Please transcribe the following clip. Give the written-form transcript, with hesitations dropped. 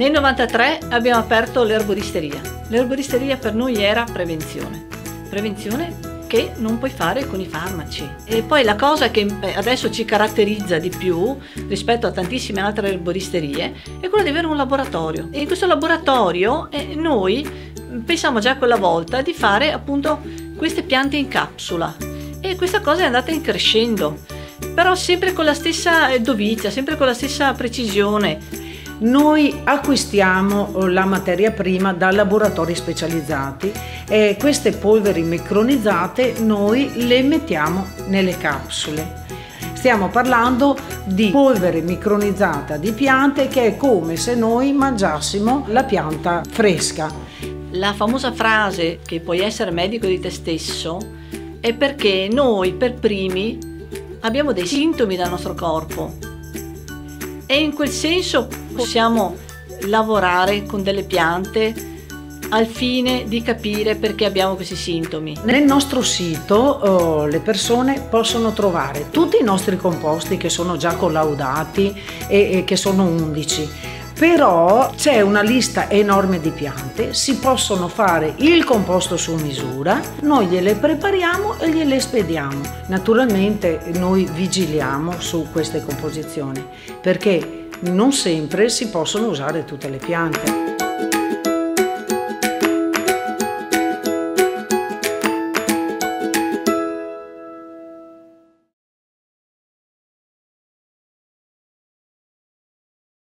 Nel 93 abbiamo aperto l'erboristeria. L'erboristeria per noi era prevenzione. Prevenzione che non puoi fare con i farmaci. E poi la cosa che adesso ci caratterizza di più rispetto a tantissime altre erboristerie è quella di avere un laboratorio. E in questo laboratorio noi pensiamo già quella volta di fare appunto queste piante in capsula. E questa cosa è andata in crescendo, però sempre con la stessa dovizia, sempre con la stessa precisione. Noi acquistiamo la materia prima da laboratori specializzati e queste polveri micronizzate noi le mettiamo nelle capsule. Stiamo parlando di polvere micronizzata di piante che è come se noi mangiassimo la pianta fresca. La famosa frase che puoi essere medico di te stesso è perché noi per primi abbiamo dei sintomi dal nostro corpo. E in quel senso possiamo lavorare con delle piante al fine di capire perché abbiamo questi sintomi. Nel nostro sito le persone possono trovare tutti i nostri composti che sono già collaudati e che sono 11. Però c'è una lista enorme di piante, si possono fare il composto su misura, noi gliele prepariamo e gliele spediamo. Naturalmente noi vigiliamo su queste composizioni perché non sempre si possono usare tutte le piante.